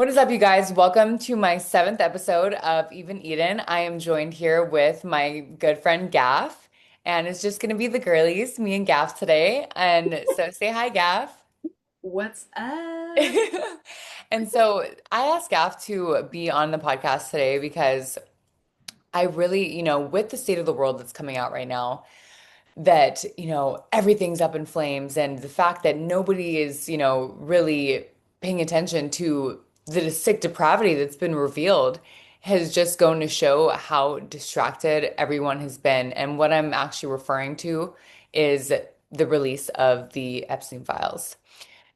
What is up, you guys? Welcome to my seventh episode of Even Eden. I am joined here with my good friend Gaff, and it's just going to be the girlies, me and Gaff today. And so say hi, Gaff. What's up? And so I asked Gaff to be on the podcast today because I really, with the state of the world that's coming out right now, that, everything's up in flames and the fact that nobody is, really paying attention to the sick depravity that's been revealed has just gone to show how distracted everyone has been. And what I'm actually referring to is the release of the Epstein files.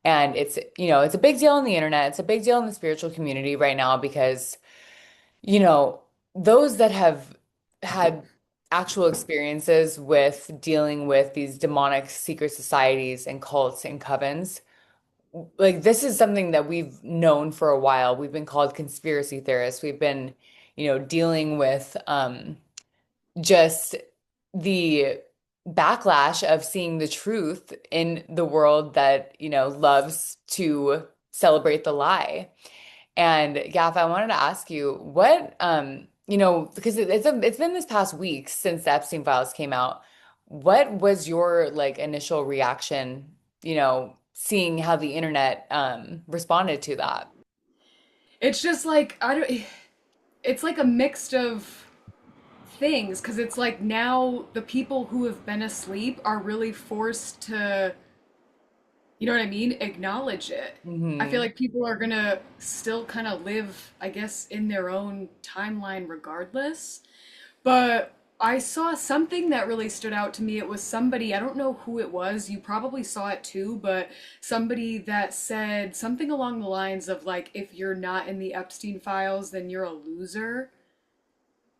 And it's a big deal on the internet. It's a big deal in the spiritual community right now because you know, those that have had actual experiences with dealing with these demonic secret societies and cults and covens, like this is something that we've known for a while. We've been called conspiracy theorists. We've been, dealing with just the backlash of seeing the truth in the world that, loves to celebrate the lie. And Gaff, I wanted to ask you what, because it's been this past week since the Epstein files came out. What was your like initial reaction, seeing how the internet responded to that? It's just like I don't it's like a mix of things because it's like now the people who have been asleep are really forced to, you know what I mean, acknowledge it. I feel Hmm. like people are gonna still kind of live, I guess, in their own timeline regardless. But I saw something that really stood out to me. It was somebody, I don't know who it was, you probably saw it too, but somebody that said something along the lines of like, if you're not in the Epstein files, then you're a loser.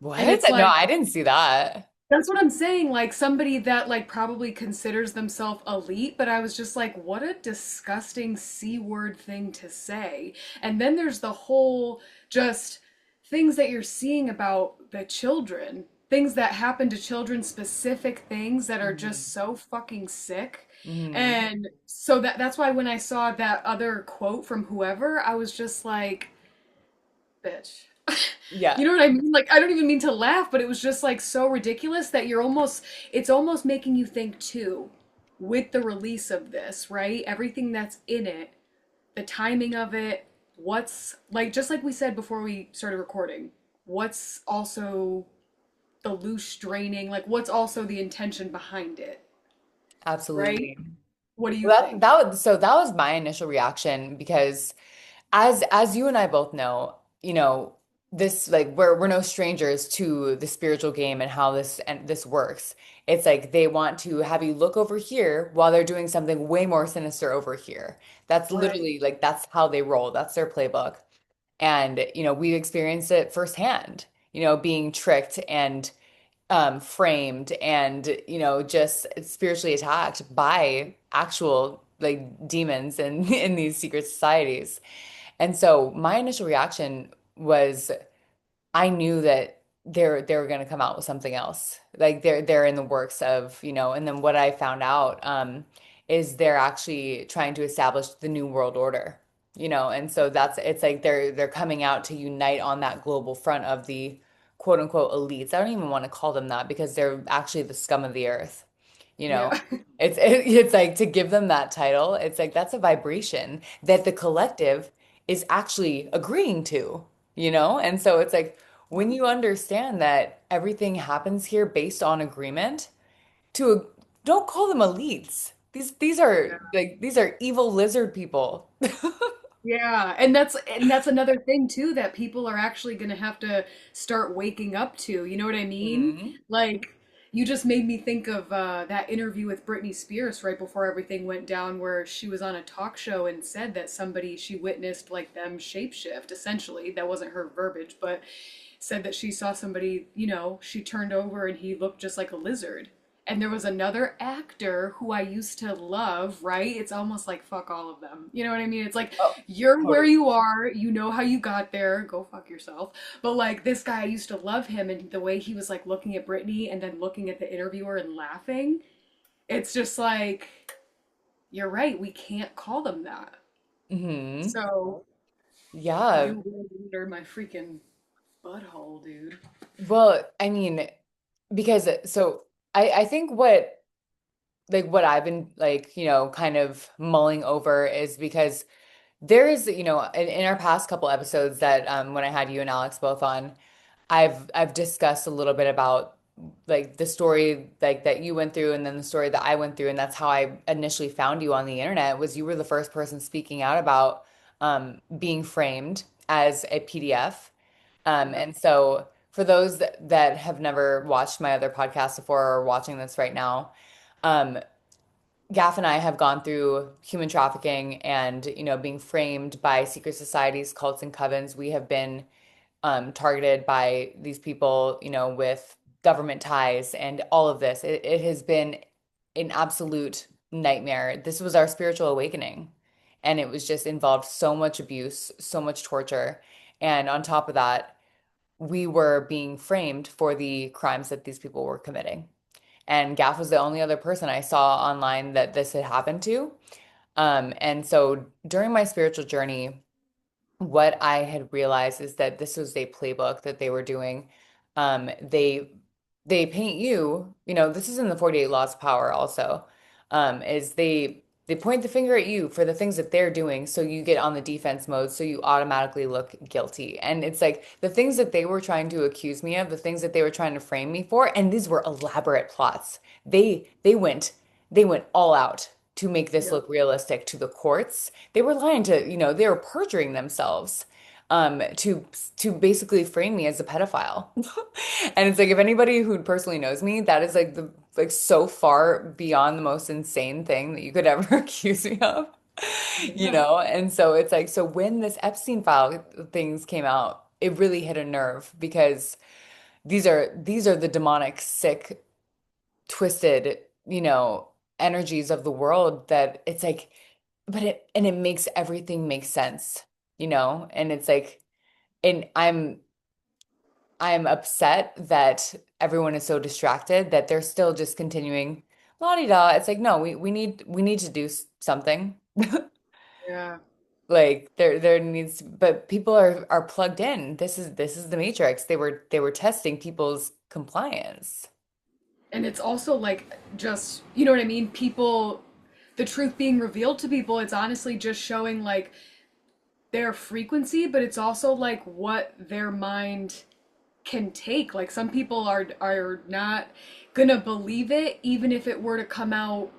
And What? it's No, like, I didn't see that. that's what I'm saying. Like somebody that like probably considers themselves elite, but I was just like, what a disgusting C word thing to say. And then there's the whole just things that you're seeing about the children, things that happen to children, specific things that are Hmm. just so fucking sick. Hmm. And so that's why when I saw that other quote from whoever, I was just like, bitch. Yeah. You know what I mean? Like I don't even mean to laugh, but it was just like so ridiculous that it's almost making you think too with the release of this, right? Everything that's in it, the timing of it, what's like just like we said before we started recording, what's also the loose draining, like what's also the intention behind it, right? Absolutely. What do you Well, that think? that was so that was my initial reaction because as you and I both know, this like we're no strangers to the spiritual game and how this works. It's like they want to have you look over here while they're doing something way more sinister over here. That's Right. literally like that's how they roll. That's their playbook. And we experienced it firsthand, being tricked and framed and just spiritually attacked by actual like demons and in these secret societies. And so my initial reaction was I knew that they were going to come out with something else. Like they're in the works of, and then what I found out is they're actually trying to establish the new world order. And so it's like they're coming out to unite on that global front of the quote unquote elites. I don't even want to call them that because they're actually the scum of the earth. You know, Yeah. it's like to give them that title, it's like that's a vibration that the collective is actually agreeing to, And so it's like when you understand that everything happens here based on agreement, don't call them elites. These are Yeah. like these are evil lizard people. Yeah, and that's another thing too that people are actually going to have to start waking up to. You know what I mean? Mhm. Like you just made me think of that interview with Britney Spears right before everything went down, where she was on a talk show and said that somebody she witnessed like them shapeshift. Essentially, that wasn't her verbiage, but said that she saw somebody, she turned over and he looked just like a lizard. And there was another actor who I used to love, right? It's almost like fuck all of them. You know what I mean? It's like Oh, you're where totally. you are, you know how you got there, go fuck yourself. But like this guy, I used to love him and the way he was like looking at Britney and then looking at the interviewer and laughing. It's just like, you're right, we can't call them that. Hmm. So Yeah. You were under my freaking butthole, dude. Well, I mean, because so I think what I've been like, kind of mulling over is because there is, in our past couple episodes that when I had you and Alex both on, I've discussed a little bit about like the story like that you went through and then the story that I went through, and that's how I initially found you on the internet was you were the first person speaking out about being framed as a PDF. Yeah. And so for those that have never watched my other podcast before or are watching this right now, um, Gaff and I have gone through human trafficking and, being framed by secret societies, cults, and covens. We have been targeted by these people, with government ties and all of this. It has been an absolute nightmare. This was our spiritual awakening. And it was just involved so much abuse, so much torture. And on top of that, we were being framed for the crimes that these people were committing. And Gaff was the only other person I saw online that this had happened to. And so during my spiritual journey, what I had realized is that this was a playbook that they were doing. They paint you, this is in the 48 Laws of Power also, is they point the finger at you for the things that they're doing, so you get on the defense mode, so you automatically look guilty. And it's like the things that they were trying to accuse me of, the things that they were trying to frame me for, and these were elaborate plots. They went all out to make this Yep. look realistic to the courts. They were lying to, they were perjuring themselves to basically frame me as a pedophile. And it's like if anybody who personally knows me, that is like the like so far beyond the most insane thing that you could ever accuse me of. Yeah. And so it's like so when this Epstein file things came out, it really hit a nerve because these are the demonic, sick, twisted, energies of the world that it's like, but it makes everything make sense, and it's like, and I'm upset that everyone is so distracted that they're still just continuing la-di-da. It's like, no, we need to do something. Yeah. Like there needs but people are plugged in. This is the Matrix. They were testing people's compliance. And it's also like just, you know what I mean? People, the truth being revealed to people, it's honestly just showing like their frequency, but it's also like what their mind can take. Like some people are not gonna believe it even if it were to come out.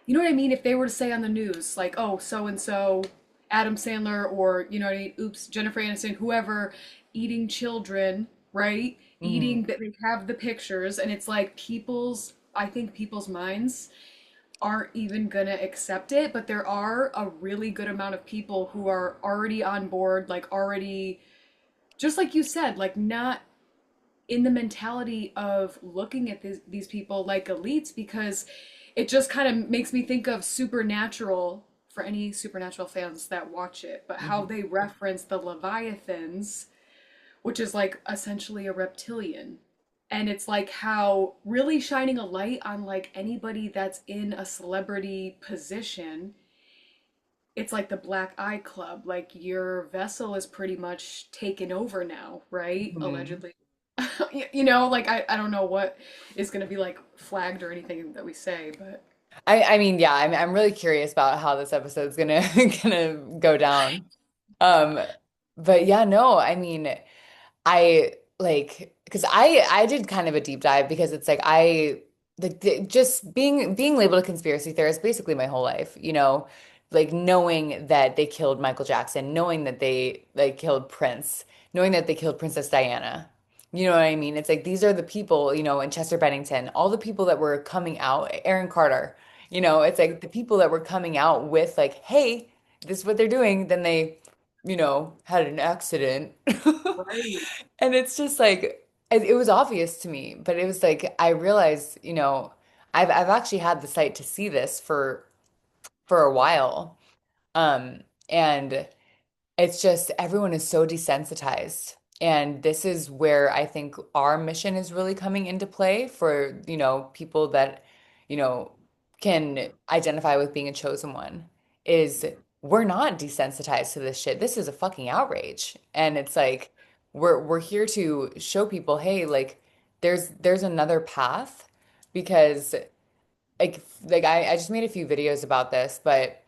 You know what I mean? If they were to say on the news like, "Oh, so and so Adam Sandler or you know what I mean, oops, Jennifer Aniston, whoever eating children, right? Hmm. Eating that they have the pictures and it's like I think people's minds aren't even gonna accept it, but there are a really good amount of people who are already on board, like already just like you said, like not in the mentality of looking at these people like elites because it just kind of makes me think of Supernatural for any Supernatural fans that watch it, but how Hmm. they reference the Leviathans, which is like essentially a reptilian. And it's like how really shining a light on like anybody that's in a celebrity position, it's like the Black Eye Club. Like your vessel is pretty much taken over now, right? Hmm. Allegedly. You know, like I don't know what is going to be like flagged or anything that we say, but I mean, yeah, I'm really curious about how this episode's gonna gonna go down. Um, but yeah, no, I mean, I like because I did kind of a deep dive because it's like just being labeled a conspiracy theorist basically my whole life, like knowing that they killed Michael Jackson, knowing that they like killed Prince, knowing that they killed Princess Diana. You know what I mean? It's like these are the people, and Chester Bennington, all the people that were coming out, Aaron Carter, it's like the people that were coming out with like, hey, this is what they're doing. Then they, had an accident. right. And it's just like it was obvious to me, but it was like I realized, I've actually had the sight to see this for a while. And it's just everyone is so desensitized. And this is where I think our mission is really coming into play for, people that, you know, can identify with being a chosen one is we're not desensitized to this shit. This is a fucking outrage. And it's like we're here to show people, hey, like there's another path because I just made a few videos about this, but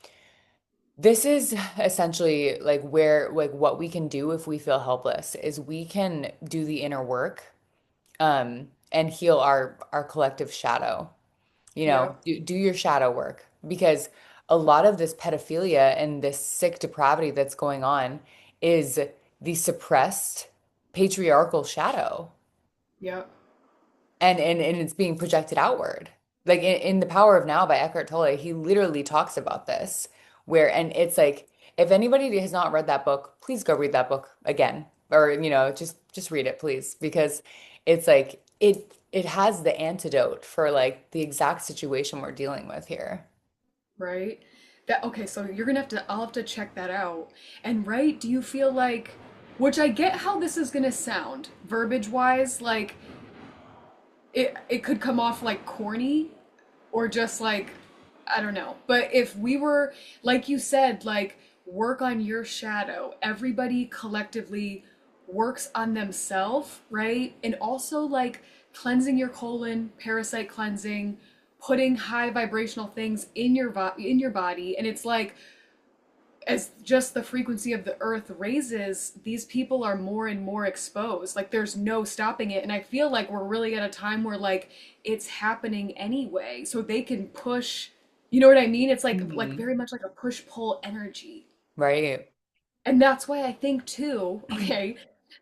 this is essentially like where like what we can do if we feel helpless is we can do the inner work and heal our collective shadow. You know, Yep. do your shadow work because a lot of this pedophilia and this sick depravity that's going on is the suppressed patriarchal shadow Yep. and it's being projected outward. Like in The Power of Now by Eckhart Tolle, he literally talks about this where and it's like if anybody has not read that book, please go read that book again or just read it please because it's like it has the antidote for like the exact situation we're dealing with here. Right? That okay, so you're gonna have to I'll have to check that out. And right, do you feel like which I get how this is gonna sound, verbiage wise, like it could come off like corny or just like I don't know. But if we were like you said, like work on your shadow, everybody collectively works on themselves, right? And also like cleansing your colon, parasite cleansing, putting high vibrational things in in your body, and it's like as just the frequency of the earth raises, these people are more and more exposed. Like there's no stopping it. And I feel like we're really at a time where like it's happening anyway. So they can push, you know what I mean? It's like Mhm. very much like a push-pull energy. Right. And that's why I think too, okay,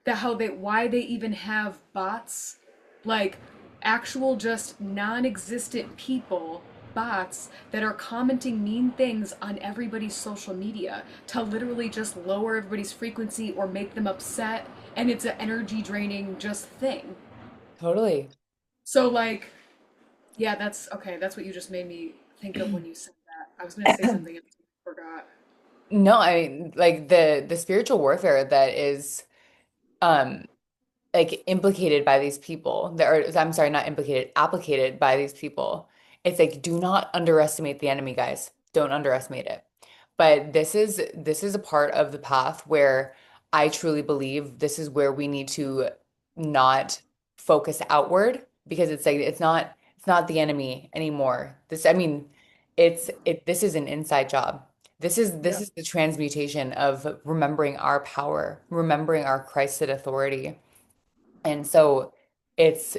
that how they why they even have bots, like actual just non-existent people, bots that are commenting mean things on everybody's social media to literally just lower everybody's frequency or make them upset, and it's an energy draining just thing. Totally. So like, yeah, that's okay, that's what you just made me think of when you said that. I was gonna say something else, I forgot. No, I mean like the spiritual warfare that is um like implicated by these people that are I'm sorry, not implicated, applicated by these people. It's like do not underestimate the enemy, guys. Don't underestimate it. But this is a part of the path where I truly believe this is where we need to not focus outward because it's like it's not the enemy anymore. This I mean this is an inside job. This Yeah. is the transmutation of remembering our power, remembering our Christed authority. And so it's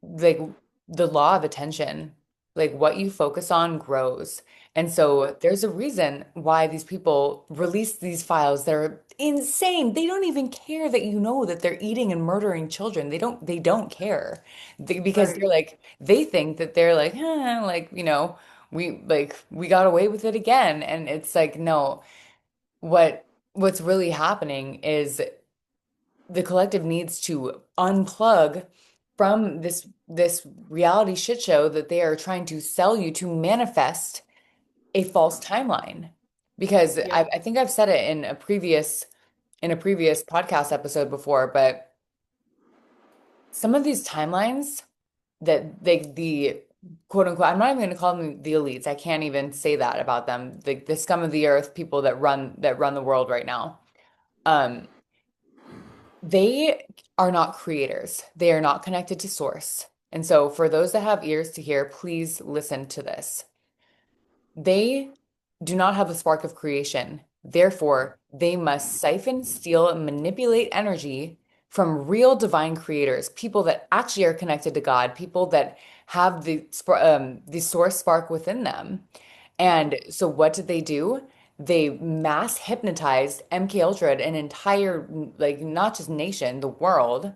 like the law of attention, like what you focus on grows. And so there's a reason why these people release these files that are insane. They don't even care that you know that they're eating and murdering children. They don't care. Because Right. they're like they think that they're like, like, we got away with it again. And it's like, no, what's really happening is the collective needs to unplug from this reality shit show that they are trying to sell you to manifest a false timeline. Because Yeah. I think I've said it in a previous podcast episode before, but some of these timelines that the quote unquote, I'm not even going to call them the elites. I can't even say that about them. The scum of the earth, people that run the world right now. Um, They are not creators. They are not connected to source. And so, for those that have ears to hear, please listen to this. They do not have a spark of creation. Therefore, they must siphon, steal, and manipulate energy from real divine creators, people that actually are connected to God, people that have the source spark within them. And so, what did they do? They mass hypnotized MK Ultra, an entire like not just nation, the world,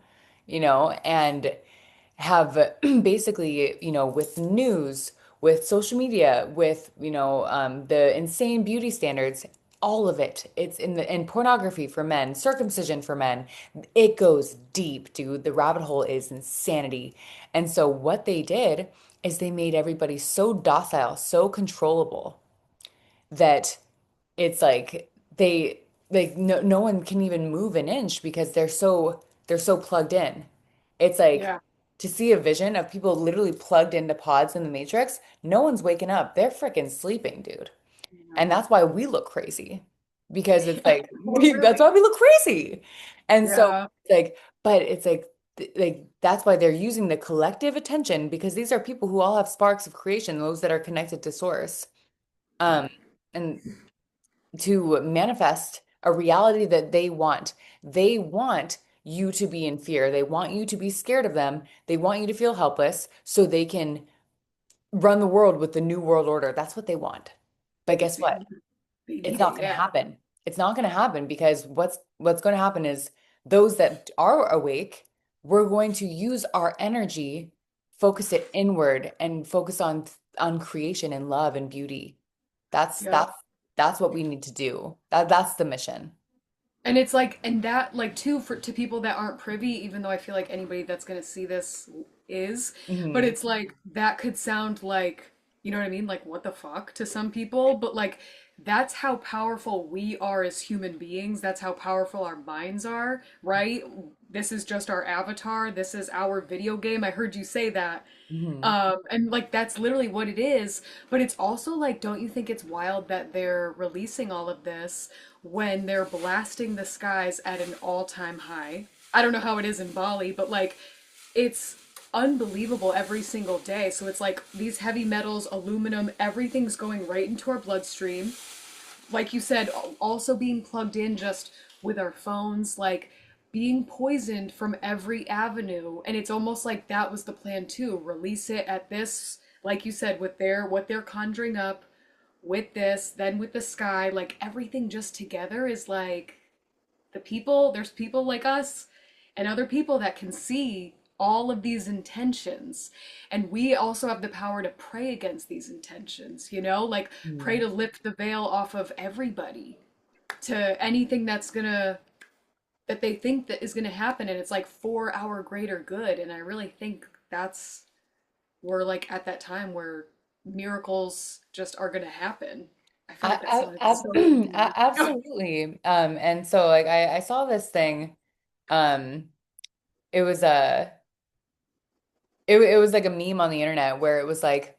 and have basically, with news, with social media, with, the insane beauty standards, all of it. It's in pornography for men, circumcision for men. It goes deep, dude. The rabbit hole is insanity. And so what they did is they made everybody so docile, so controllable that it's like they like no one can even move an inch because they're so plugged in. It's like Yeah. to see a vision of people literally plugged into pods in the Matrix, no one's waking up. They're freaking sleeping, dude. And that's why we look crazy because it's Yeah. like Oh, that's why really? we look crazy. And so Yeah. it's like, but it's like that's why they're using the collective attention because these are people who all have sparks of creation, those that are connected to source. Um, and to manifest a reality that they want. They want you to be in fear. They want you to be scared of them. They want you to feel helpless so they can run the world with the new world order. That's what they want. But guess It's what? they It's need not it. going to Yeah. happen. It's not going to happen because what's going to happen is those that are awake, we're going to use our energy, focus it inward and focus on creation and love and beauty. That's Yep. that's that's what we need to do. That's the mission. And it's like, and that, like, too, for to people that aren't privy, even though I feel like anybody that's gonna see this is, but Hmm. it's like that could sound like, you know what I mean? Like, what the fuck to some people, but like, that's how powerful we are as human beings. That's how powerful our minds are, right? This is just our avatar. This is our video game. I heard you say that. Hmm. And like that's literally what it is. But it's also like, don't you think it's wild that they're releasing all of this when they're blasting the skies at an all-time high? I don't know how it is in Bali, but like it's unbelievable every single day. So it's like these heavy metals, aluminum, everything's going right into our bloodstream. Like you said, also being plugged in just with our phones, like being poisoned from every avenue. And it's almost like that was the plan too. Release it at this, like you said, with their what they're conjuring up with this, then with the sky, like everything just together is like there's people like us and other people that can see all of these intentions. And we also have the power to pray against these intentions, like pray Hmm. to lift the veil off of everybody to anything that they think that is gonna happen. And it's like for our greater good. And I really think that's we're like at that time where miracles just are gonna happen. I feel like that sounded so deep. Absolutely. And so like I saw this thing. Um, it was it was like a meme on the internet where it was like,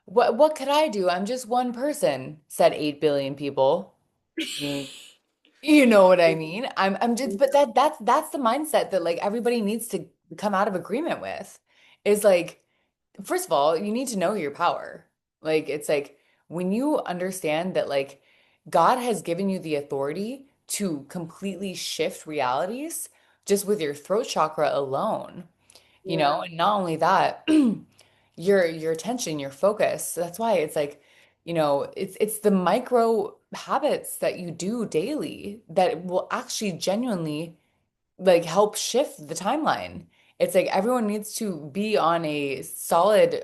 what could I do? I'm just one person, said 8 billion people. Mm. You know what I mean? I'm just but that's the mindset that like everybody needs to come out of agreement with. Is like, first of all, you need to know your power. Like it's like when you understand that like God has given you the authority to completely shift realities just with your throat chakra alone, Yeah, and not only that, your attention, your focus. That's why it's like, it's the micro habits that you do daily that will actually genuinely like help shift the timeline. It's like everyone needs to be on a solid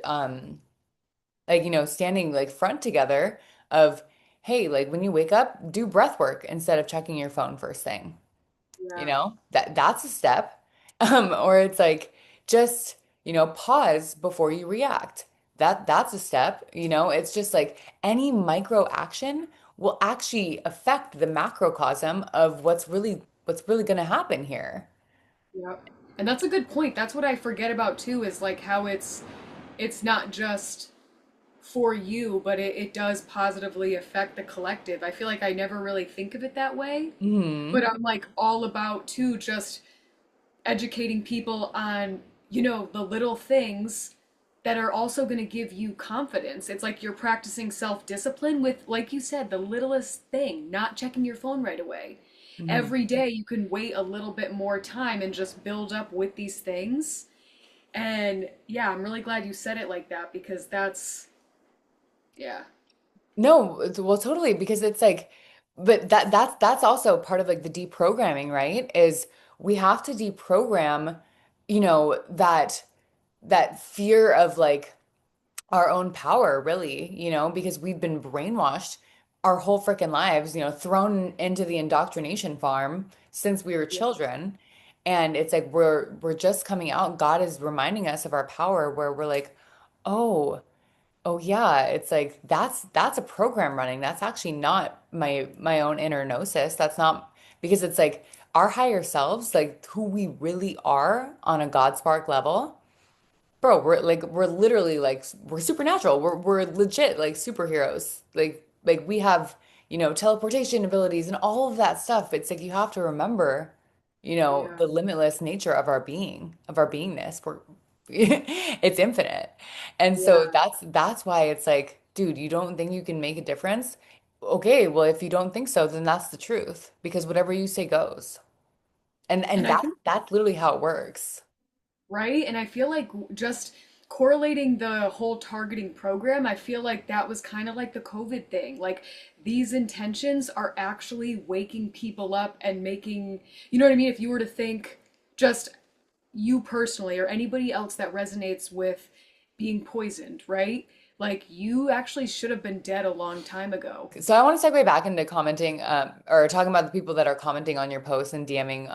like standing like front together of, hey, like when you wake up, do breath work instead of checking your phone first thing. yeah, That's a step. Or it's like just, pause before you react. That's a step. It's just like any micro action will actually affect the macrocosm of what's really going to happen here. yeah. And that's a good point. That's what I forget about too, is like how it's not just for you, but it does positively affect the collective. I feel like I never really think of it that way, Hmm. but I'm like all about too just educating people on, the little things that are also going to give you confidence. It's like you're practicing self-discipline with, like you said, the littlest thing, not checking your phone right away. Hmm. Every day you can wait a little bit more time and just build up with these things. And yeah, I'm really glad you said it like that because yeah. No, well, totally, because it's like, but that's also part of like the deprogramming, right? Is we have to deprogram, that fear of like our own power, really, because we've been brainwashed our whole freaking lives, thrown into the indoctrination farm since we were Yeah. children. And it's like we're just coming out. God is reminding us of our power where we're like, oh. Oh yeah, it's like that's a program running. That's actually not my own inner gnosis. That's not because it's like our higher selves, like who we really are on a God spark level. Bro, we're literally like we're supernatural. We're legit like superheroes. Like like we have, teleportation abilities and all of that stuff. It's like you have to remember, Yeah. the limitless nature of our being, of our beingness. We're it's infinite. And so Yeah. that's why it's like, dude, you don't think you can make a difference? Okay, well, if you don't think so, then that's the truth because whatever you say goes. And And I think that's literally how it works. right? And I feel like just correlating the whole targeting program, I feel like that was kind of like the COVID thing. Like these intentions are actually waking people up and making, you know what I mean? If you were to think just you personally or anybody else that resonates with being poisoned, right? Like you actually should have been dead a long time ago. So I want to segue back into commenting, or talking about the people that are commenting on your posts and DMing,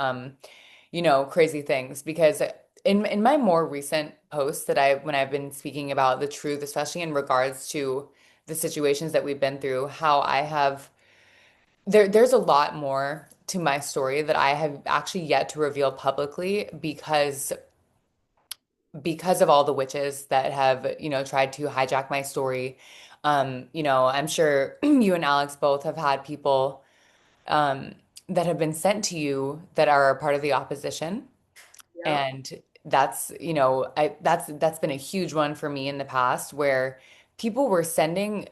crazy things. Because in my more recent posts when I've been speaking about the truth, especially in regards to the situations that we've been through, how I have there's a lot more to my story that I have actually yet to reveal publicly because of all the witches that have, tried to hijack my story. I'm sure you and Alex both have had people um, that have been sent to you that are a part of the opposition. Yep. And that's been a huge one for me in the past where people were sending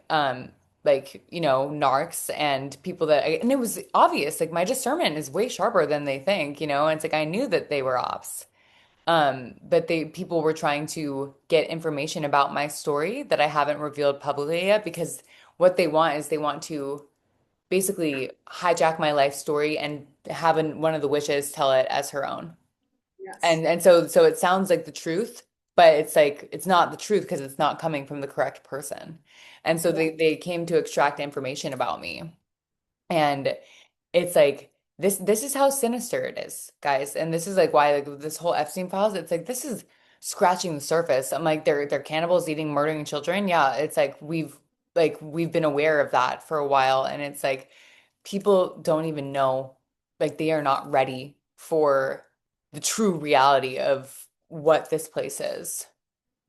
like, narcs and people and it was obvious, like my discernment is way sharper than they think, and it's like I knew that they were ops. But people were trying to get information about my story that I haven't revealed publicly yet because what they want is they want to basically hijack my life story and have one of the witches tell it as her own. Yes. And so it sounds like the truth, but it's like it's not the truth because it's not coming from the correct person. And so Yeah. they came to extract information about me. And it's like this is how sinister it is, guys. And this is like why like this whole Epstein files, it's like this is scratching the surface. I'm like they're cannibals eating, murdering children. Yeah, it's like we've been aware of that for a while. And it's like people don't even know, like they are not ready for the true reality of what this place is.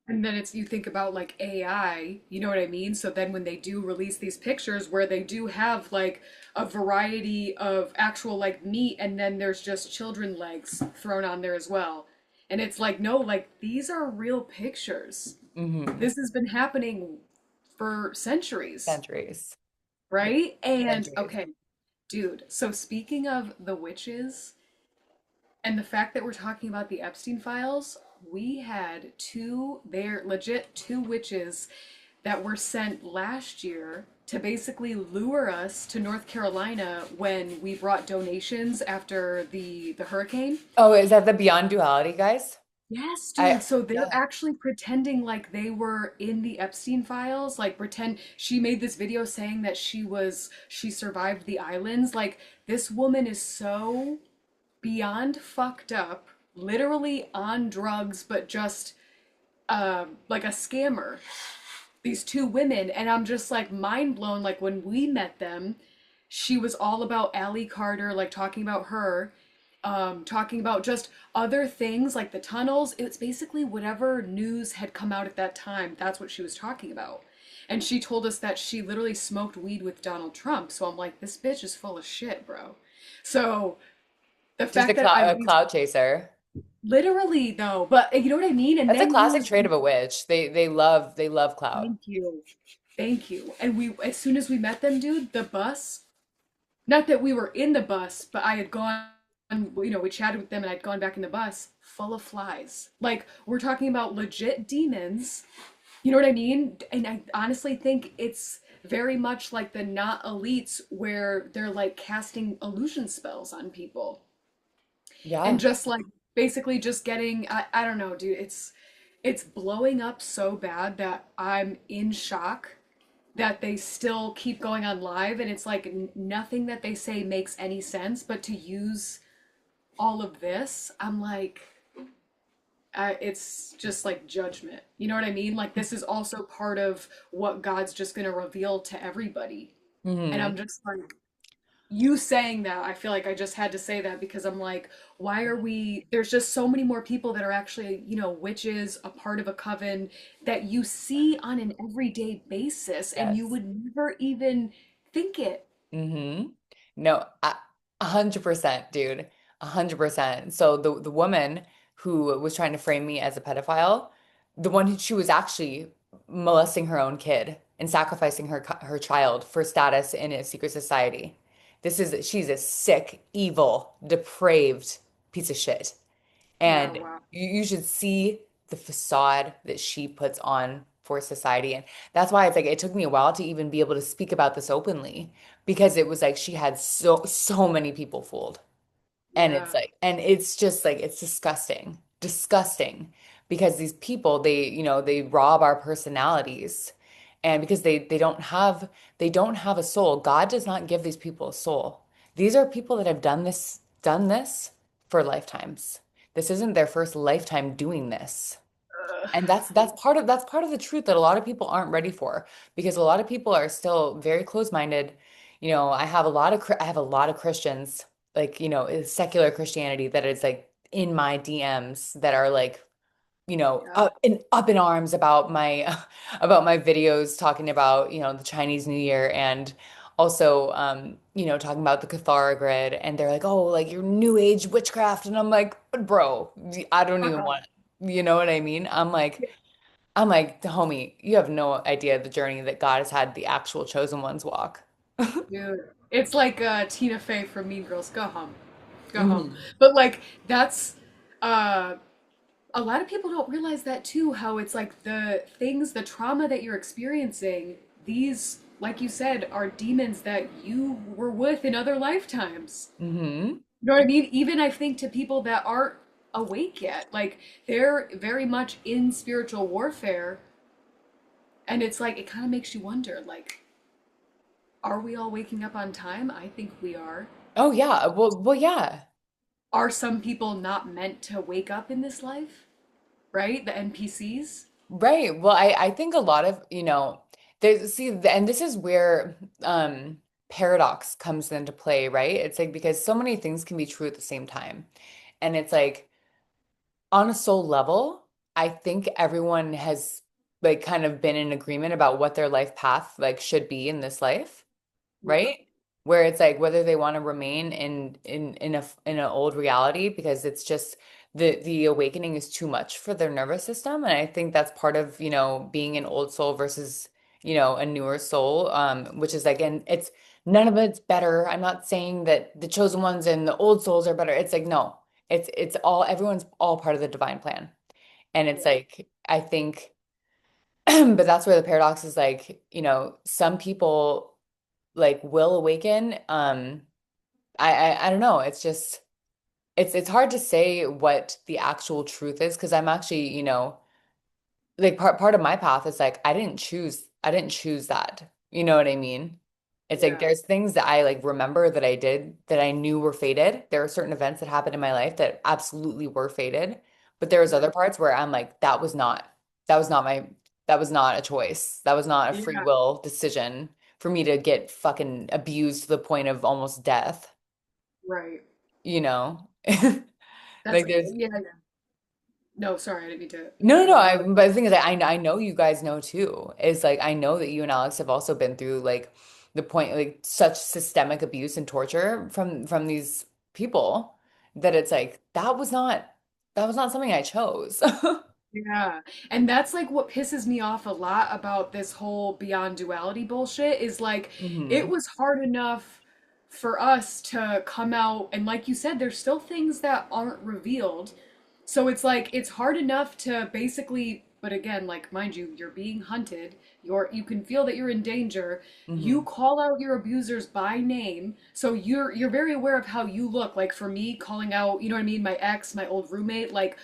And then it's you think about like AI, you know what I mean? So then when they do release these pictures where they do have like a variety of actual like meat and then there's just children legs thrown on there as well. And it's like, no, like these are real pictures. Hmm. This has been happening for centuries, Centuries. Yeah, right? And centuries. okay, dude, so speaking of the witches, and the fact that we're talking about the Epstein files, we had they're legit two witches that were sent last year to basically lure us to North Carolina when we brought donations after the hurricane. Oh, is that the Beyond Duality guys? Yes, dude. I So they're yeah. actually pretending like they were in the Epstein files. Like pretend she made this video saying that she survived the islands. Like this woman is so beyond fucked up, literally on drugs, but just like a scammer. These two women, and I'm just like mind blown. Like when we met them, she was all about Allie Carter, like talking about her, talking about just other things like the tunnels. It's basically whatever news had come out at that time. That's what she was talking about. And she told us that she literally smoked weed with Donald Trump. So I'm like, this bitch is full of shit, bro. So the Just fact that a cloud chaser. literally though, but you know what I mean? And That's a then we classic were trait of a witch. They love clout. thank you. Thank you. And we as soon as we met them, dude, the bus, not that we were in the bus, but I had gone, we chatted with them and I'd gone back in the bus full of flies. Like we're talking about legit demons. You know what I mean? And I honestly think it's very much like the not elites where they're like casting illusion spells on people. And Yeah. just like basically just getting I don't know, dude, it's blowing up so bad that I'm in shock that they still keep going on live, and it's like nothing that they say makes any sense, but to use all of this, I'm like it's just like judgment, you know what I mean? Like this is also part of what God's just going to reveal to everybody, and Hmm. I'm just like you saying that, I feel like I just had to say that because I'm like, why are we, there's just so many more people that are actually, witches, a part of a coven that you see on an everyday basis and you Yes. would never even think it. Mm-hmm. No, 100%, dude. 100%. So the woman who was trying to frame me as a pedophile, the one who she was actually molesting her own kid and sacrificing her child for status in a secret society. She's a sick, evil, depraved piece of shit. Yeah, And wow. you should see the facade that she puts on for society. And that's why it's like it took me a while to even be able to speak about this openly because it was like she had so many people fooled. And it's Yeah. like, and it's just like, it's disgusting, disgusting because these people, they rob our personalities. And because they don't have a soul. God does not give these people a soul. These are people that have done this for lifetimes. This isn't their first lifetime doing this. And Yeah. that's part of the truth that a lot of people aren't ready for because a lot of people are still very close-minded. I have a lot of Christians like, secular Christianity that is like in my DMs that are like, Yeah. up in arms about my about my videos talking about, the Chinese New Year and also talking about the Cathara grid and they're like, "Oh, like your new age witchcraft." And I'm like, "Bro, I don't even Uh-huh. want." You know what I mean? I'm like, homie, you have no idea the journey that God has had the actual chosen ones walk. Dude, it's like Tina Fey from Mean Girls. Go home, go home. Mhm. But like that's uh, a lot of people don't realize that too. How it's like the things, the trauma that you're experiencing. These, like you said, are demons that you were with in other lifetimes. Mhm. You know what I mean? Even I think to people that aren't awake yet, like they're very much in spiritual warfare, and it's like it kind of makes you wonder, like, are we all waking up on time? I think we are. Oh yeah. Well, yeah. Are some people not meant to wake up in this life? Right? The NPCs? Right. Well, I think a lot of, there's and this is where paradox comes into play, right? It's like because so many things can be true at the same time. And it's like on a soul level, I think everyone has like kind of been in agreement about what their life path like should be in this life, Yeah. right? Where it's like whether they want to remain in an old reality because it's just the awakening is too much for their nervous system. And I think that's part of, being an old soul versus, a newer soul, which is like, and it's none of it's better. I'm not saying that the chosen ones and the old souls are better. It's like, no, it's all everyone's all part of the divine plan. And it's Yeah. like, I think, but that's where the paradox is like, some people like will awaken. I don't know. It's just it's hard to say what the actual truth is because I'm actually, like part of my path is like I didn't choose that. You know what I mean? It's like Yeah. there's things that I like remember that I did that I knew were fated. There are certain events that happened in my life that absolutely were fated. But there was Right. other parts where I'm like, that was not my that was not a choice. That was not a free Yeah. will decision for me to get fucking abused to the point of almost death, Right. you know? That's Like there's yeah. Yeah. No, sorry, I didn't mean to no, cut no, you no. off. But the thing is that I know you guys know too. Is like I know that you and Alex have also been through like the point like such systemic abuse and torture from these people that it's like that was not something I chose. Yeah. And that's like what pisses me off a lot about this whole beyond duality bullshit is like it Hmm. was hard enough for us to come out and like you said there's still things that aren't revealed. So it's like it's hard enough to basically but again like mind you you're being hunted, you can feel that you're in danger. You Hmm. call out your abusers by name. So you're very aware of how you look. Like for me calling out, you know what I mean, my ex, my old roommate, like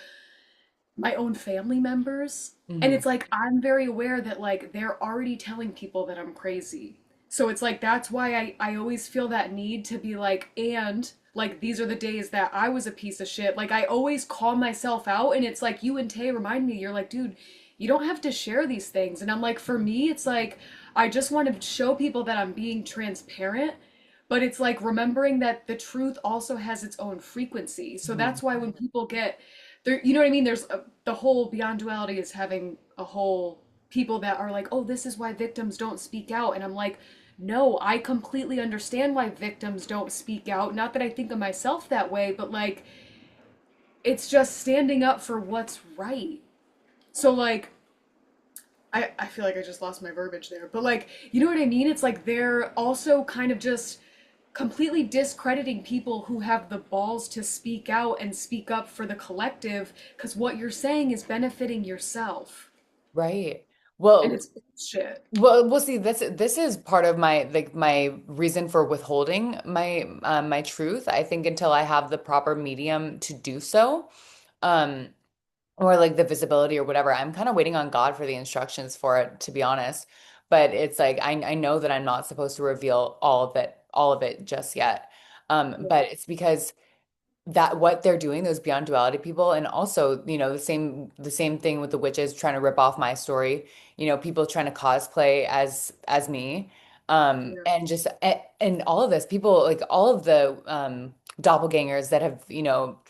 my own family members. And Hmm. it's like I'm very aware that like they're already telling people that I'm crazy. So it's like that's why I always feel that need to be like, and like these are the days that I was a piece of shit. Like I always call myself out and it's like you and Tay remind me, you're like, dude, you don't have to share these things. And I'm like, for me, it's like I just want to show people that I'm being transparent, but it's like remembering that the truth also has its own frequency. So Mhm. that's why when people get there, you know what I mean? The whole beyond duality is having a whole people that are like, oh, this is why victims don't speak out. And I'm like, no, I completely understand why victims don't speak out. Not that I think of myself that way, but like, it's just standing up for what's right. So, like, I feel like I just lost my verbiage there, but like, you know what I mean? It's like they're also kind of just completely discrediting people who have the balls to speak out and speak up for the collective because what you're saying is benefiting yourself. Right. And Well, it's bullshit. we'll see. This is part of my like my reason for withholding my truth. I think until I have the proper medium to do so, um, or like the visibility or whatever. I'm kind of waiting on God for the instructions for it, to be honest. But it's like I know that I'm not supposed to reveal all of it just yet. Yeah, But it's because that what they're doing, those beyond duality people, and also, the same thing with the witches trying to rip off my story, people trying to cosplay as me, yeah, and just and all of this, people like all of the doppelgangers that have,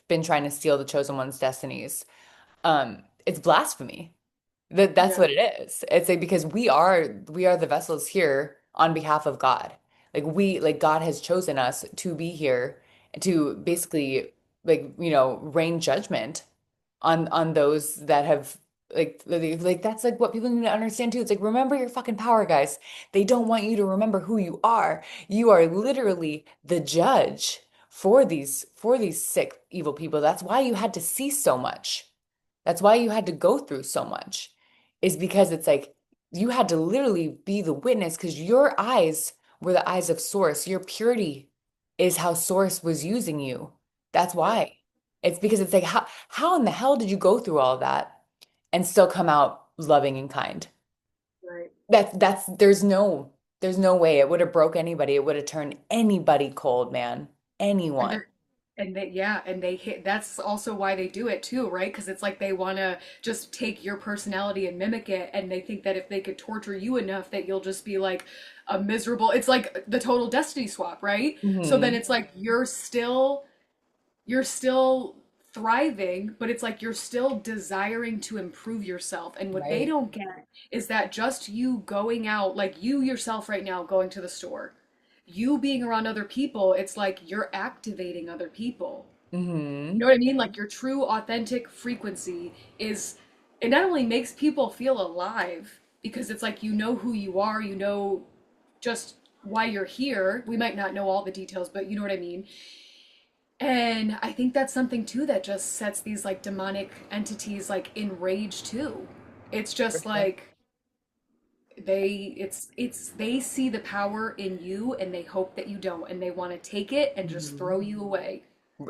been trying to steal the chosen one's destinies. It's blasphemy. That's yeah, what it is. It's like because we are the vessels here on behalf of God. Like God has chosen us to be here to basically like, rain judgment on those that have like that's like what people need to understand too. It's like remember your fucking power, guys. They don't want you to remember who you are. You are literally the judge for these sick, evil people. That's why you had to see so much. That's why you had to go through so much, is because it's like you had to literally be the witness because your eyes were the eyes of Source. Your purity is how Source was using you. That's yeah, why. It's because it's like how in the hell did you go through all of that and still come out loving and kind? right. That's there's no way it would have broke anybody. It would have turned anybody cold, man. And Anyone. they're and they yeah, and they hit that's also why they do it too, right? Because it's like they want to just take your personality and mimic it, and they think that if they could torture you enough that you'll just be like a miserable, it's like the total destiny swap, right? So then Hmm. it's like you're still thriving, but it's like you're still desiring to improve yourself. And what they Right. don't get is that just you going out, like you yourself right now going to the store, you being around other people, it's like you're activating other people. You know Hmm. what I mean? Like your true authentic frequency is, it not only makes people feel alive because it's like you know who you are, you know just why you're here. We might not know all the details, but you know what I mean? And I think that's something too that just sets these like demonic entities like in rage too. It's For just sure. like they see the power in you and they hope that you don't and they want to take it and just Mhm. throw you away.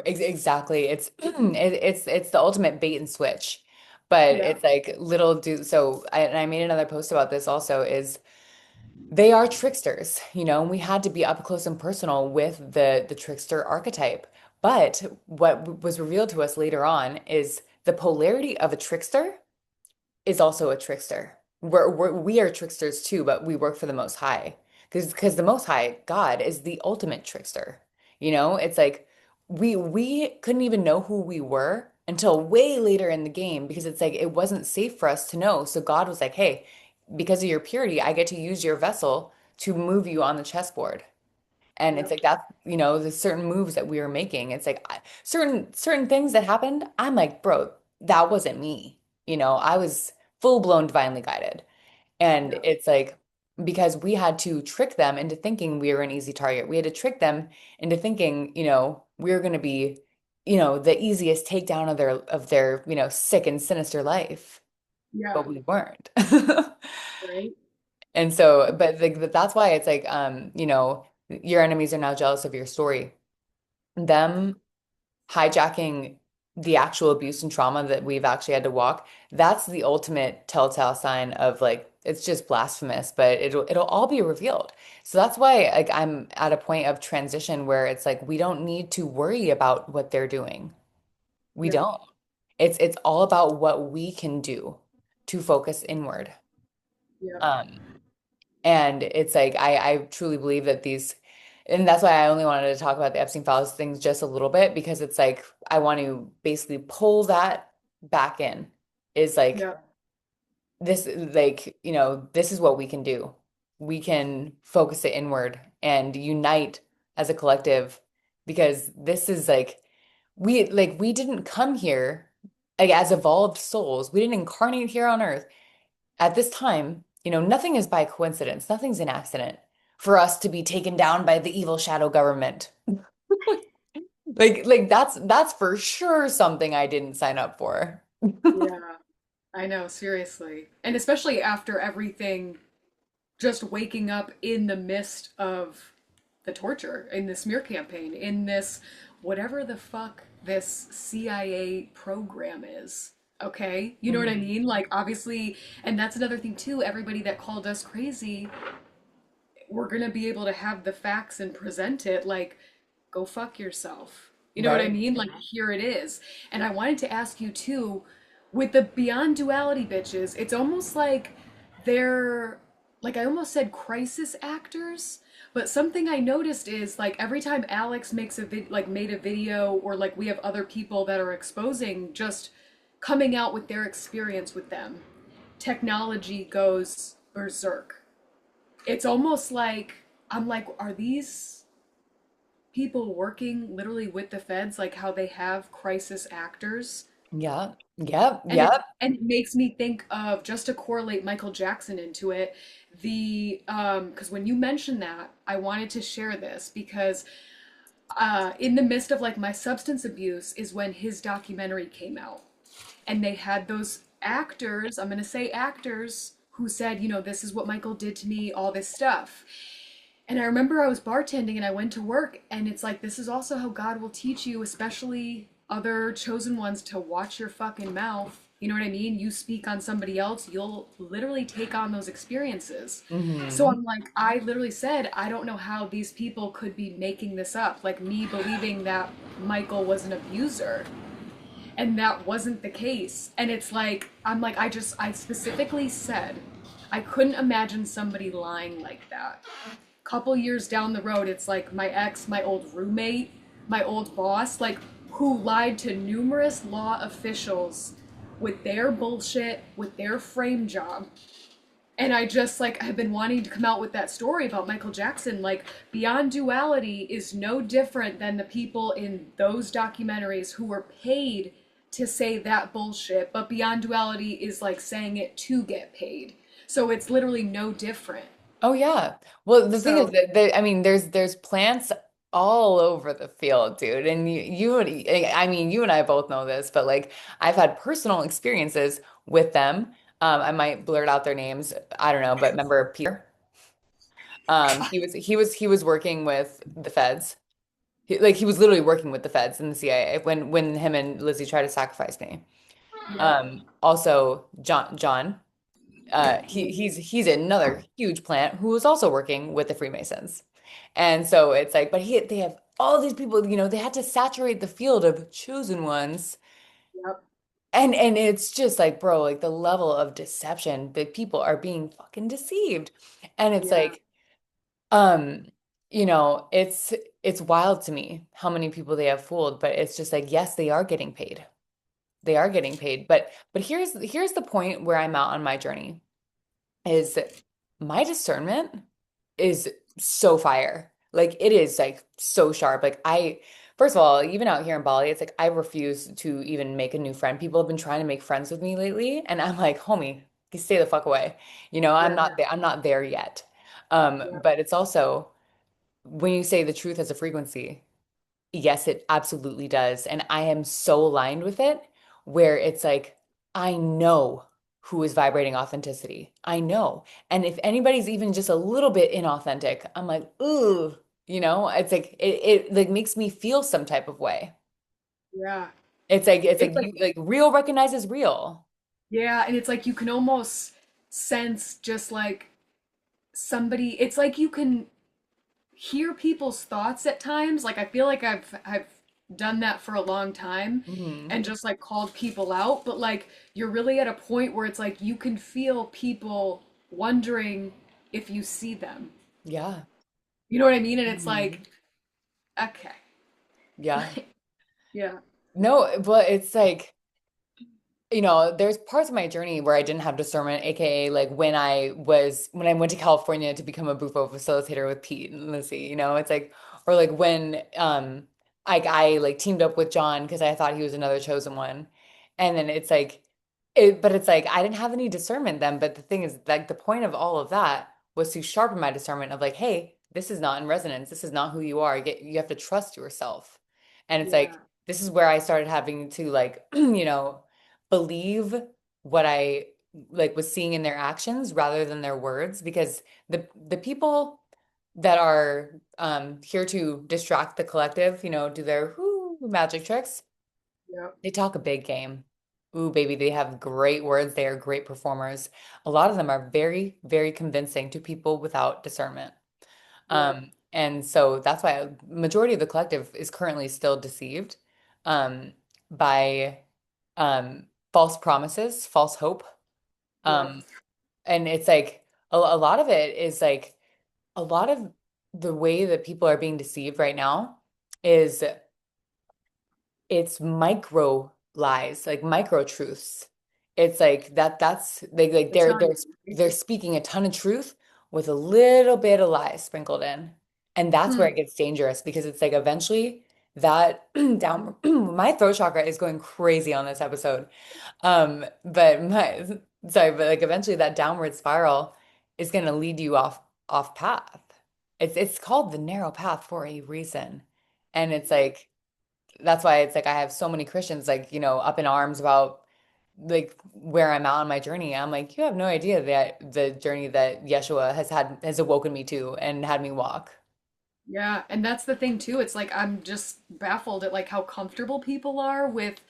Exactly. It's it's the ultimate bait and switch. But Yeah. it's like little do so and I made another post about this also is they are tricksters, and we had to be up close and personal with the trickster archetype. But what was revealed to us later on is the polarity of a trickster is also a trickster. We are tricksters too, but we work for the Most High because the Most High God is the ultimate trickster. It's like we couldn't even know who we were until way later in the game because it's like it wasn't safe for us to know. So God was like, "Hey, because of your purity, I get to use your vessel to move you on the chessboard." And it's Yep. like that, the certain moves that we were making. It's like certain things that happened. I'm like, bro, that wasn't me. I was full blown divinely guided. And Yeah. it's like because we had to trick them into thinking we were an easy target. We had to trick them into thinking, we were going to be, the easiest takedown of their, sick and sinister life, Yeah. but we weren't. Right. And so, but like that's why it's like, your enemies are now jealous of your story. Them hijacking the actual abuse and trauma that we've actually had to walk, that's the ultimate telltale sign of like it's just blasphemous, but it'll all be revealed. So that's why like I'm at a point of transition where it's like we don't need to worry about what they're doing. We Yeah. don't. It's all about what we can do to focus inward. Yeah. Um, and it's like I truly believe that these. And that's why I only wanted to talk about the Epstein files things just a little bit because it's like I want to basically pull that back in. Is like Yeah. this, like, this is what we can do. We can focus it inward and unite as a collective because this is we didn't come here like as evolved souls. We didn't incarnate here on Earth at this time. Nothing is by coincidence. Nothing's an accident for us to be taken down by the evil shadow government. Like that's for sure something I didn't sign up for. Yeah. I know, seriously. And especially after everything, just waking up in the midst of the torture, in the smear campaign, in this whatever the fuck this CIA program is. Okay? You know what I Mhm. mean? Like, obviously, and that's another thing too. Everybody that called us crazy, we're gonna be able to have the facts and present it like, go fuck yourself. You know what I Right? mean? Like, here it is. And I wanted to ask you too, with the beyond duality bitches, it's almost like they're, like I almost said crisis actors, but something I noticed is like every time Alex makes a like made a video, or like we have other people that are exposing, just coming out with their experience with them, technology goes berserk. It's almost like I'm like, are these people working literally with the feds, like how they have crisis actors? Yeah. Yep. And Yep. it makes me think of, just to correlate Michael Jackson into it, the because when you mentioned that, I wanted to share this because in the midst of like my substance abuse is when his documentary came out, and they had those actors, I'm going to say actors, who said, this is what Michael did to me, all this stuff. And I remember I was bartending and I went to work, and it's like, this is also how God will teach you, especially other chosen ones, to watch your fucking mouth. You know what I mean? You speak on somebody else, you'll literally take on those experiences. So Hmm. I'm like, I literally said, I don't know how these people could be making this up. Like me believing that Michael was an abuser, and that wasn't the case. And it's like, I'm like, I specifically said I couldn't imagine somebody lying like that. Couple years down the road, it's like my ex, my old roommate, my old boss, like, who lied to numerous law officials with their bullshit, with their frame job. And I just like have been wanting to come out with that story about Michael Jackson. Like, Beyond Duality is no different than the people in those documentaries who were paid to say that bullshit, but Beyond Duality is like saying it to get paid. So it's literally no different. Oh yeah. Well, the thing is So that I mean, there's plants all over the field, dude. And I mean, you and I both know this, but like I've had personal experiences with them. I might blurt out their names. I don't know, but remember Peter? He was working with the feds. He was literally working with the feds and the CIA when him and Lizzie tried to sacrifice me. yeah, Also John. He's another huge plant who was also working with the Freemasons. And so it's like, but they have all these people, they had to saturate the field of chosen ones. yep, And it's just like, bro, like the level of deception that people are being fucking deceived. And it's yeah, like, um, it's wild to me how many people they have fooled, but it's just like, yes, they are getting paid. They are getting paid. But here's the point where I'm out on my journey is my discernment is so fire. Like it is like so sharp. Like first of all, even out here in Bali, it's like I refuse to even make a new friend. People have been trying to make friends with me lately, and I'm like, homie, you stay the fuck away. I'm yeah, not there. I'm not there yet. yeah, But it's also when you say the truth has a frequency. Yes, it absolutely does. And I am so aligned with it where it's like, I know who is vibrating authenticity. I know. And if anybody's even just a little bit inauthentic, I'm like, ooh, it's like it like makes me feel some type of way. yeah. It's like It's like, you like real recognizes real. yeah, and it's like you can almost sense just like somebody, it's like you can hear people's thoughts at times. Like I feel like I've done that for a long time Hmm. and just like called people out, but like you're really at a point where it's like you can feel people wondering if you see them. Yeah. You know what I mean? And it's like, Mhm. okay. Yeah. Yeah. No, but it's like, there's parts of my journey where I didn't have discernment, aka like when I went to California to become a bufo facilitator with Pete and Lizzie, it's like or like when I like teamed up with John because I thought he was another chosen one. And then it's like I didn't have any discernment then, but the thing is like the point of all of that was to sharpen my discernment of like, hey, this is not in resonance. This is not who you are. You have to trust yourself. And it's like Yeah. this is where I started having to like, believe what I like was seeing in their actions rather than their words because the people that are here to distract the collective, do their magic tricks, Yeah. they talk a big game. Ooh, baby, they have great words. They are great performers. A lot of them are very, very convincing to people without discernment. Yeah. And so that's why a majority of the collective is currently still deceived by false promises, false hope. Yeah. Um, and it's like a lot of it is like a lot of the way that people are being deceived right now is it's micro lies, like micro truths. It's like that's like The they're time. they're they're speaking a ton of truth with a little bit of lies sprinkled in. And that's where Hmm. it gets dangerous because it's like eventually that down my throat chakra is going crazy on this episode. But but like eventually that downward spiral is going to lead you off path. It's called the narrow path for a reason. And it's like that's why it's like I have so many Christians like, up in arms about like where I'm at on my journey. I'm like, you have no idea that the journey that Yeshua has awoken me to and had me walk. Yeah, and that's the thing too. It's like I'm just baffled at like how comfortable people are with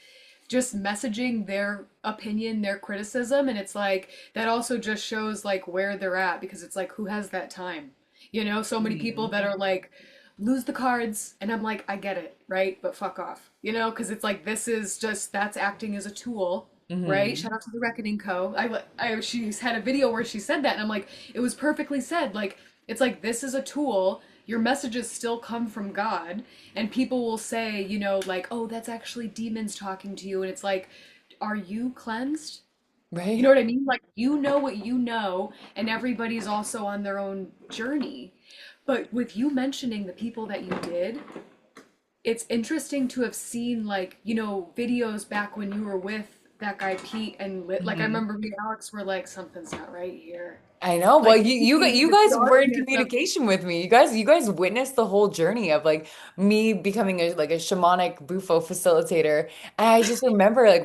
just messaging their opinion, their criticism, and it's like that also just shows like where they're at because it's like who has that time? So many people that Mhm. are like lose the cards and I'm like I get it, right? But fuck off. Because it's like this is just that's acting as a tool. Right? Shout Mhm. out to the Reckoning Co. She's had a video where she said that, and I'm like, it was perfectly said. Like, it's like this is a tool. Your messages still come from God, and people will say, like, oh, that's actually demons talking to you. And it's like, are you cleansed? You know Right? what I mean? Like, you know what you know, and everybody's also on their own journey. But with you mentioning the people that you did, it's interesting to have seen, like, videos back when you were with that guy Pete and like I Mhm. remember me and Alex were like, something's not right here. I know. Well, Like you the guys were in darkness of communication with me. You guys witnessed the whole journey of like me becoming a shamanic bufo facilitator. And I just remember like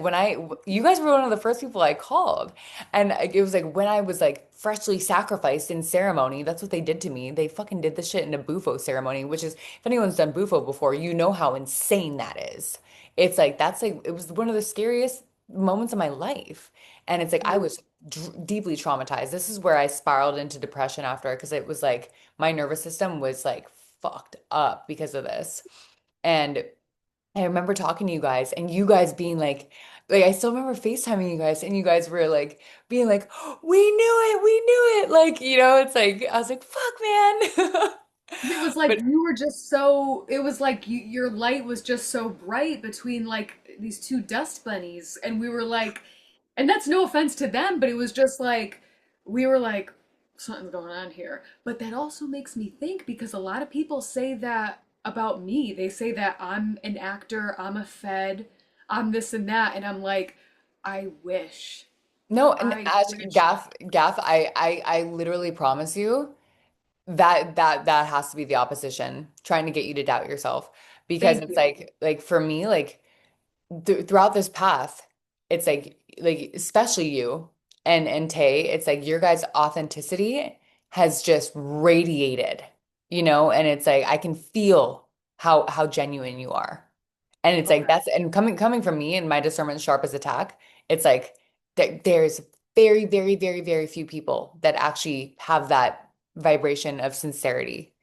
you guys were one of the first people I called. And it was like when I was like freshly sacrificed in ceremony, that's what they did to me. They fucking did the shit in a bufo ceremony, which is if anyone's done bufo before, you know how insane that is. It's like that's like it was one of the scariest moments of my life. And it's like I yeah, was deeply traumatized. This is where I spiraled into depression after because it was like my nervous system was like fucked up because of this. And I remember talking to you guys and you guys being like I still remember FaceTiming you guys and you guys were like being like, we knew it. Like, it's like I was like, fuck, man. it was like But you were just so it was like your light was just so bright between like these two dust bunnies and we were like and that's no offense to them but it was just like we were like something's going on here but that also makes me think because a lot of people say that about me they say that I'm an actor I'm a fed I'm this and that and I'm like I wish no, and I Ash, wish Gaff, I literally promise you. That has to be the opposition trying to get you to doubt yourself because thank it's you like for me like throughout this path it's like especially you and Tay it's like your guys' authenticity has just radiated, and it's like I can feel how genuine you are. And it's like okay that's and coming from me and my discernment sharp as a tack, it's like there's very, very, very, very few people that actually have that vibration of sincerity.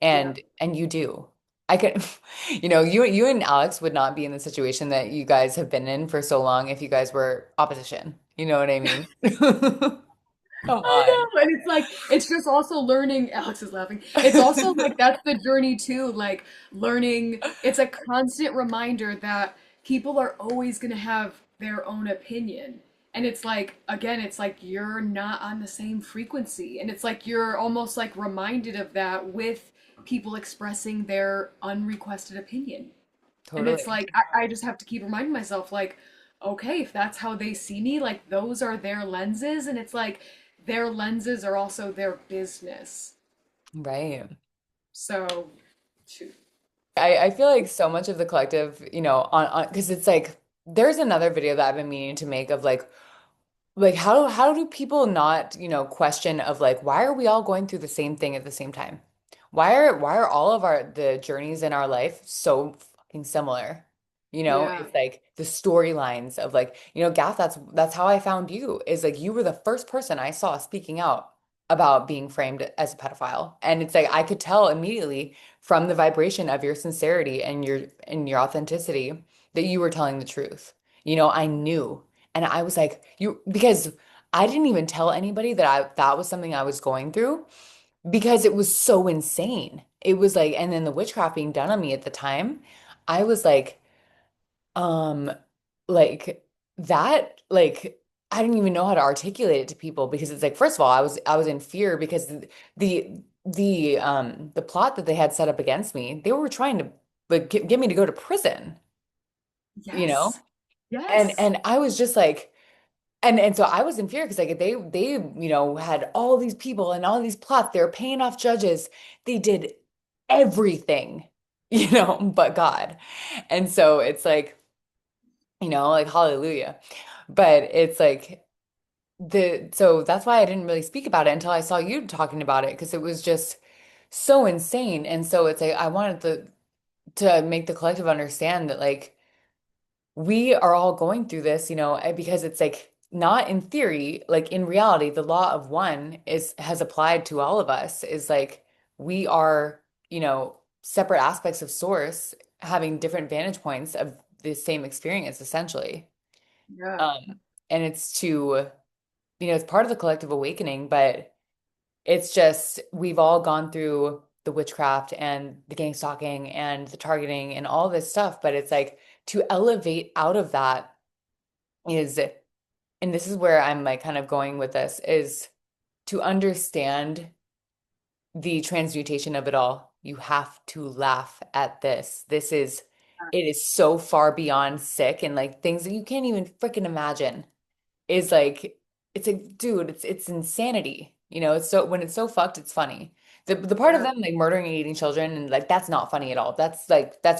yeah And you do. I could, you and Alex would not be in the situation that you guys have been in for so long if you guys were opposition. You know what I mean? Come I on. know. And it's like, it's just also learning. Alex is laughing. It's also like, that's the journey too. Like, learning, it's a constant reminder that people are always going to have their own opinion. And it's like, again, it's like you're not on the same frequency. And it's like you're almost like reminded of that with people expressing their unrequested opinion. And it's Totally. like I just have to keep reminding myself, like, okay, if that's how they see me, like those are their lenses, and it's like their lenses are also their business. Right. So, shoot. I feel like so much of the collective, on because it's like there's another video that I've been meaning to make of like how do people not, question of like why are we all going through the same thing at the same time? Why are all of the journeys in our life so fucking similar? Yeah. It's like the storylines of like, Gaff, that's how I found you, is like you were the first person I saw speaking out about being framed as a pedophile. And it's like I could tell immediately from the vibration of your sincerity and your authenticity that you were telling the truth. I knew. And I was like, because I didn't even tell anybody that was something I was going through because it was so insane. It was like, and then the witchcraft being done on me at the time, I was um, like I didn't even know how to articulate it to people because it's like, first of all, I was in fear because the plot that they had set up against me, they were trying to like get me to go to prison, you know? Yes. And Yes. and I was just like, and so I was in fear because like they had all these people and all these plots. They were paying off judges. They did everything, but God. And so it's like, like hallelujah. But it's like so that's why I didn't really speak about it until I saw you talking about it because it was just so insane. And so it's like I wanted to make the collective understand that like we are all going through this, because it's like not in theory, like in reality, the law of one has applied to all of us, is like we are, separate aspects of source having different vantage points of the same experience, essentially. Yeah. Um, and it's part of the collective awakening, but it's just we've all gone through the witchcraft and the gang stalking and the targeting and all this stuff, but it's like to elevate out of that is, and this is where I'm like kind of going with this, is to understand the transmutation of it all. You have to laugh at this. It is so far beyond sick and like things that you can't even freaking imagine. Is like it's like, dude, it's insanity. It's so when it's so fucked, it's funny. The part of Yeah. them like murdering and eating children and like that's not funny at all. That's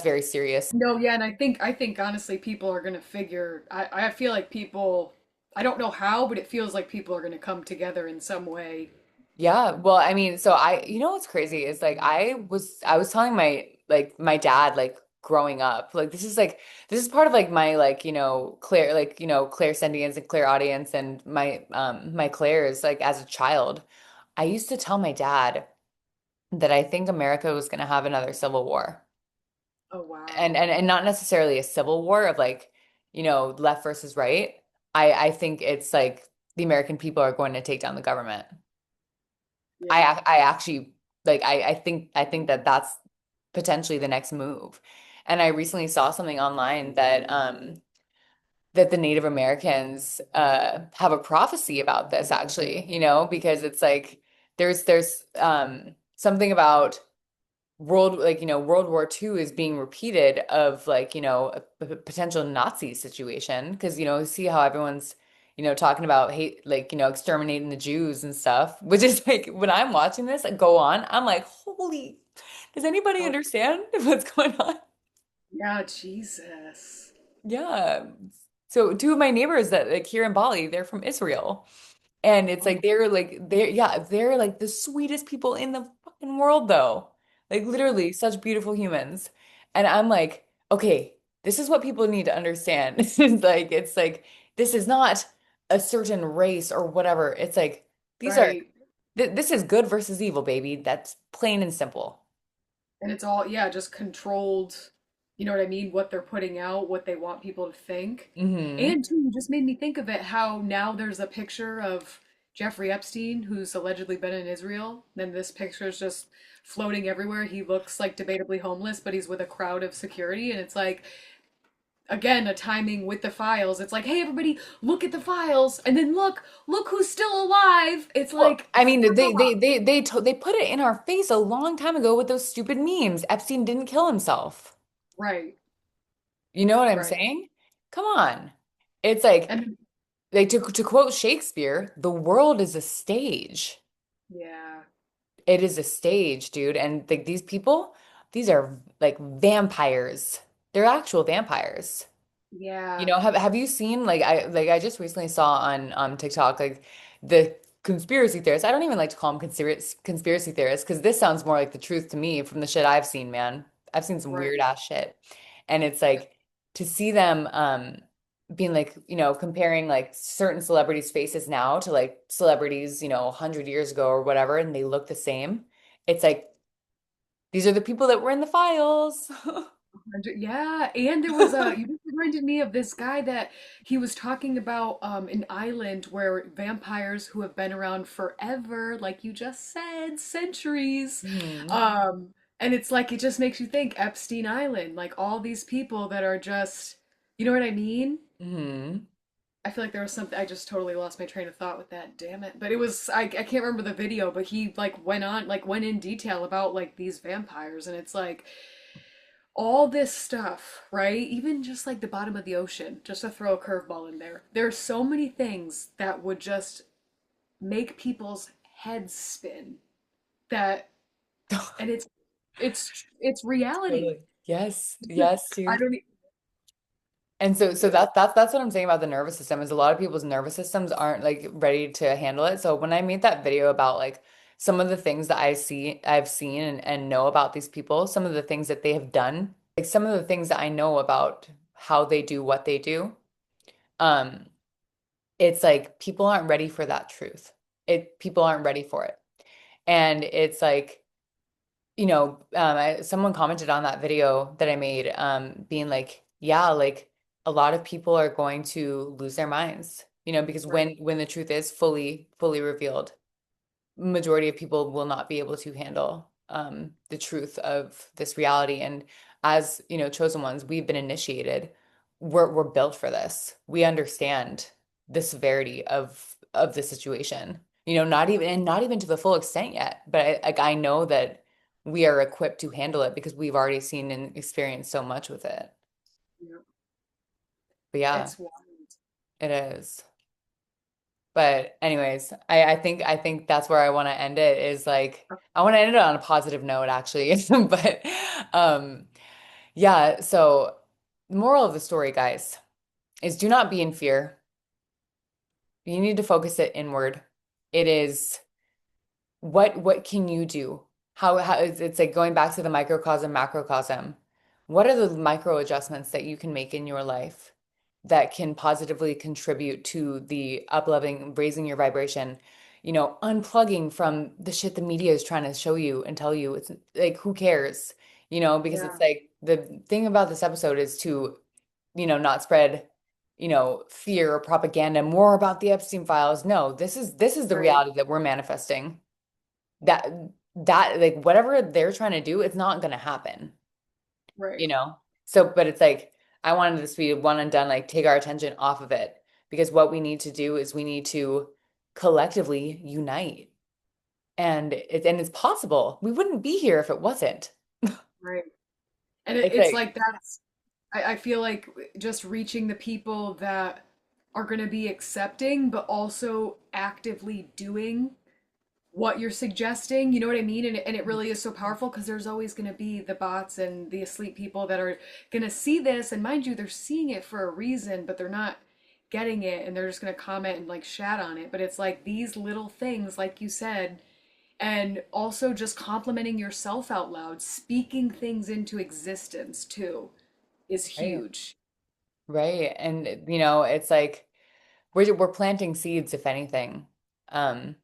very serious. No, yeah, and I think honestly people are gonna figure I feel like people I don't know how, but it feels like people are gonna come together in some way. Yeah, well, I mean, so what's crazy is like I was telling my dad like growing up, like this is part of like my like, clairsentience and clairaudience and my clairs like as a child. I used to tell my dad that I think America was going to have another civil war. Oh And, wow. and and not necessarily a civil war of like, left versus right. I think it's like the American people are going to take down the government. Yeah. I actually like I think that that's potentially the next move. And I recently saw something online that the Native Americans have a prophecy about this actually, because it's like there's something about World War II is being repeated of like, a potential Nazi situation because, see how everyone's, talking about hate, like, exterminating the Jews and stuff, which is like when I'm watching this go on, I'm like, holy, does anybody Oh understand what's going on? yeah, Jesus. Yeah. So two of my neighbors that like here in Bali, they're from Israel. And it's Oh, like they're like the sweetest people in the fucking world though. Like literally such beautiful humans. And I'm like, okay, this is what people need to understand. It's like this is not a certain race or whatever. It's like these are right. this is good versus evil, baby. That's plain and simple. And it's all, yeah, just controlled, you know what I mean? What they're putting out, what they want people to think. Hmm. And too, you just made me think of it how now there's a picture of Jeffrey Epstein, who's allegedly been in Israel. Then this picture is just floating everywhere. He looks like debatably homeless, but he's with a crowd of security. And it's like, again, a timing with the files. It's like, hey, everybody, look at the files. And then look who's still alive. It's Well, like, I mean, fuck off. they put it in our face a long time ago with those stupid memes. Epstein didn't kill himself. Right, You know what I'm right. saying? Come on. It's like And to quote Shakespeare, the world is a stage. yeah, It is a stage, dude. And like these people, these are like vampires. They're actual vampires. You yeah, know, have you seen like I just recently saw on TikTok like the conspiracy theorists. I don't even like to call them conspiracy theorists because this sounds more like the truth to me from the shit I've seen, man. I've seen some right. weird ass shit. And it's like to see them being like, comparing like certain celebrities' faces now to like celebrities, 100 years ago or whatever, and they look the same. It's like these are the people that were in the files. Yeah, and there was a you just reminded me of this guy that he was talking about an island where vampires who have been around forever, like you just said, centuries. Hmm. Um and it's like it just makes you think Epstein Island, like all these people that are just, you know what I mean? Hmm. I feel like there was something I just totally lost my train of thought with that, damn it. But it was I can't remember the video, but he like went in detail about like these vampires and it's like all this stuff, right? Even just like the bottom of the ocean, just to throw a curveball in there. There are so many things that would just make people's heads spin that and it's reality. Totally. Yes, yes, I dude. don't And so yeah, that's what I'm saying about the nervous system is a lot of people's nervous systems aren't like ready to handle it. So when I made that video about like some of the things that I've seen and know about these people, some of the things that they have done, like some of the things that I know about how they do what they do, um, it's like people aren't ready for that truth. People aren't ready for it. And it's like someone commented on that video that I made, being like, yeah, like a lot of people are going to lose their minds, because right. when the truth is fully revealed, majority of people will not be able to handle the truth of this reality. And as, chosen ones, we've been initiated. We're built for this. We understand the severity of the situation. Not even to the full extent yet, but I know that we are equipped to handle it because we've already seen and experienced so much with it. Yeah. But yeah, It's wild. it is. But anyways, I think that's where I want to end it is like I want to end it on a positive note actually. But um yeah, so the moral of the story, guys, is do not be in fear. You need to focus it inward. It is what can you do? How it's like going back to the microcosm, macrocosm. What are the micro adjustments that you can make in your life that can positively contribute to the upleveling, raising your vibration, unplugging from the shit the media is trying to show you and tell you. It's like, who cares? Because it's Yeah, like the thing about this episode is to, not spread, fear or propaganda more about the Epstein files. No, this is the right, reality that we're manifesting that that like whatever they're trying to do, it's not gonna happen, you right. know? So, but it's like I wanted this to be one and done, like take our attention off of it because what we need to do is we need to collectively unite. And it's possible. We wouldn't be here if it wasn't. Right. And It's it's like, like that's I feel like just reaching the people that are going to be accepting, but also actively doing what you're suggesting. You know what I mean? And it really is so powerful because there's always going to be the bots and the asleep people that are going to see this. And mind you, they're seeing it for a reason, but they're not getting it. And they're just going to comment and like shat on it. But it's like these little things, like you said, and also just complimenting yourself out loud, speaking things into existence too is right, huge. right. And it's like we're planting seeds, if anything.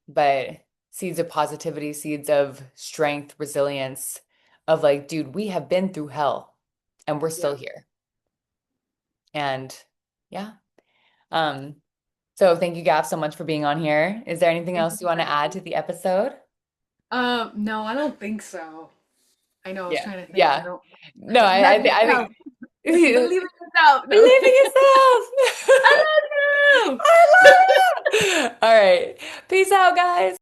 But seeds of positivity, seeds of strength, resilience, of like, dude, we have been through hell and we're still Yeah. here. And yeah. Um, So thank you, Gaff, so much for being on here. Is there anything Thank you else you for want to add having to me. the episode? No, I don't think so. I know, I was Yeah. trying to think. I Yeah. don't. No, Love I yourself. think Believe in yourself. No. believe in yourself. I love you. I love you. All right. Peace out, guys.